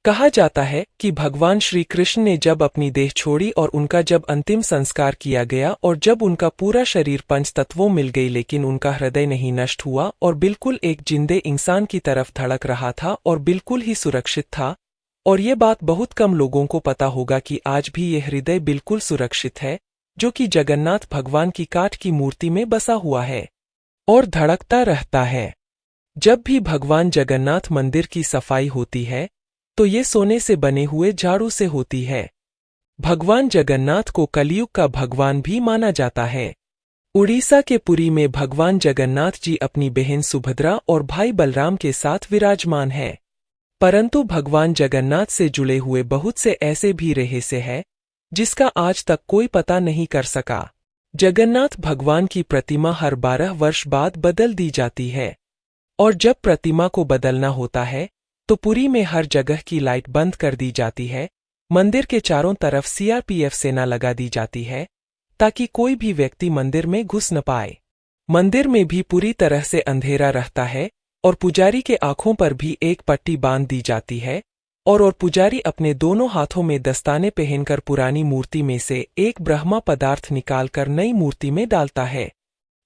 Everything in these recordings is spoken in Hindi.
कहा जाता है कि भगवान श्री कृष्ण ने जब अपनी देह छोड़ी और उनका जब अंतिम संस्कार किया गया और जब उनका पूरा शरीर पंच तत्वों मिल गई, लेकिन उनका हृदय नहीं नष्ट हुआ और बिल्कुल एक जिंदे इंसान की तरफ धड़क रहा था और बिल्कुल ही सुरक्षित था। और ये बात बहुत कम लोगों को पता होगा कि आज भी ये हृदय बिल्कुल सुरक्षित है, जो कि जगन्नाथ भगवान की काठ की मूर्ति में बसा हुआ है और धड़कता रहता है। जब भी भगवान जगन्नाथ मंदिर की सफाई होती है तो ये सोने से बने हुए झाड़ू से होती है। भगवान जगन्नाथ को कलयुग का भगवान भी माना जाता है। उड़ीसा के पुरी में भगवान जगन्नाथ जी अपनी बहन सुभद्रा और भाई बलराम के साथ विराजमान है। परंतु भगवान जगन्नाथ से जुड़े हुए बहुत से ऐसे भी रहस्य हैं जिसका आज तक कोई पता नहीं कर सका। जगन्नाथ भगवान की प्रतिमा हर 12 वर्ष बाद बदल दी जाती है और जब प्रतिमा को बदलना होता है तो पुरी में हर जगह की लाइट बंद कर दी जाती है। मंदिर के चारों तरफ सीआरपीएफ सेना लगा दी जाती है ताकि कोई भी व्यक्ति मंदिर में घुस न पाए। मंदिर में भी पूरी तरह से अंधेरा रहता है और पुजारी के आंखों पर भी एक पट्टी बांध दी जाती है और पुजारी अपने दोनों हाथों में दस्ताने पहनकर पुरानी मूर्ति में से एक ब्रह्मा पदार्थ निकालकर नई मूर्ति में डालता है।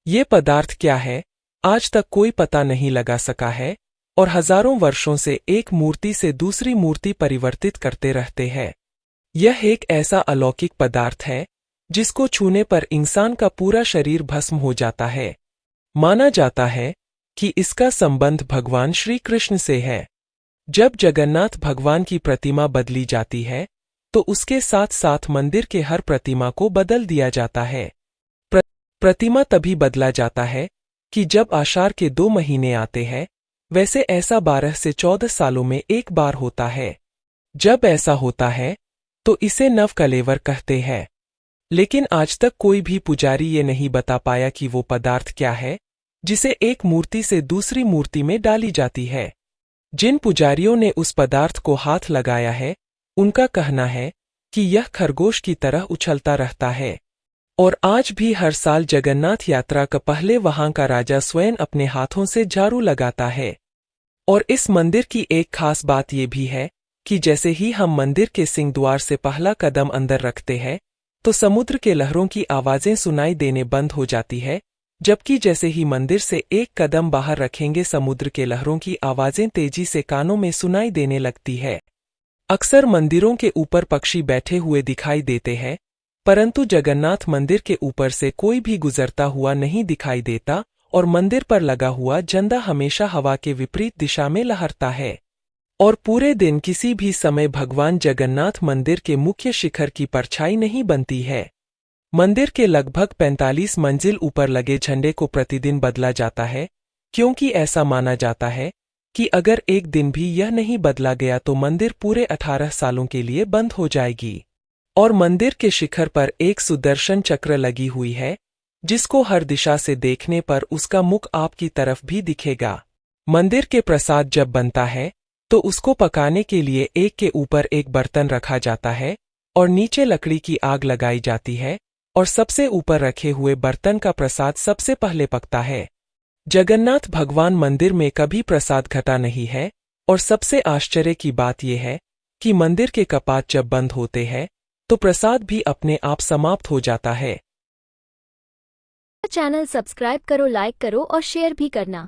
ये पदार्थ क्या है आज तक कोई पता नहीं लगा सका है और हजारों वर्षों से एक मूर्ति से दूसरी मूर्ति परिवर्तित करते रहते हैं। यह एक ऐसा अलौकिक पदार्थ है जिसको छूने पर इंसान का पूरा शरीर भस्म हो जाता है। माना जाता है कि इसका संबंध भगवान श्री कृष्ण से है। जब जगन्नाथ भगवान की प्रतिमा बदली जाती है तो उसके साथ साथ मंदिर के हर प्रतिमा को बदल दिया जाता है। प्रतिमा तभी बदला जाता है कि जब आषाढ़ के 2 महीने आते हैं। वैसे ऐसा 12 से 14 सालों में एक बार होता है। जब ऐसा होता है तो इसे नवकलेवर कहते हैं। लेकिन आज तक कोई भी पुजारी ये नहीं बता पाया कि वो पदार्थ क्या है जिसे एक मूर्ति से दूसरी मूर्ति में डाली जाती है। जिन पुजारियों ने उस पदार्थ को हाथ लगाया है उनका कहना है कि यह खरगोश की तरह उछलता रहता है और आज भी हर साल जगन्नाथ यात्रा का पहले वहां का राजा स्वयं अपने हाथों से झाड़ू लगाता है। और इस मंदिर की एक खास बात ये भी है कि जैसे ही हम मंदिर के सिंह द्वार से पहला कदम अंदर रखते हैं तो समुद्र के लहरों की आवाजें सुनाई देने बंद हो जाती है, जबकि जैसे ही मंदिर से एक कदम बाहर रखेंगे समुद्र के लहरों की आवाजें तेजी से कानों में सुनाई देने लगती है। अक्सर मंदिरों के ऊपर पक्षी बैठे हुए दिखाई देते हैं, परंतु जगन्नाथ मंदिर के ऊपर से कोई भी गुजरता हुआ नहीं दिखाई देता और मंदिर पर लगा हुआ झंडा हमेशा हवा के विपरीत दिशा में लहरता है। और पूरे दिन किसी भी समय भगवान जगन्नाथ मंदिर के मुख्य शिखर की परछाई नहीं बनती है। मंदिर के लगभग 45 मंजिल ऊपर लगे झंडे को प्रतिदिन बदला जाता है, क्योंकि ऐसा माना जाता है कि अगर एक दिन भी यह नहीं बदला गया तो मंदिर पूरे 18 सालों के लिए बंद हो जाएगी। और मंदिर के शिखर पर एक सुदर्शन चक्र लगी हुई है जिसको हर दिशा से देखने पर उसका मुख आपकी तरफ भी दिखेगा। मंदिर के प्रसाद जब बनता है तो उसको पकाने के लिए एक के ऊपर एक बर्तन रखा जाता है और नीचे लकड़ी की आग लगाई जाती है और सबसे ऊपर रखे हुए बर्तन का प्रसाद सबसे पहले पकता है। जगन्नाथ भगवान मंदिर में कभी प्रसाद घटा नहीं है और सबसे आश्चर्य की बात यह है कि मंदिर के कपाट जब बंद होते हैं तो प्रसाद भी अपने आप समाप्त हो जाता है। चैनल सब्सक्राइब करो, लाइक करो और शेयर भी करना।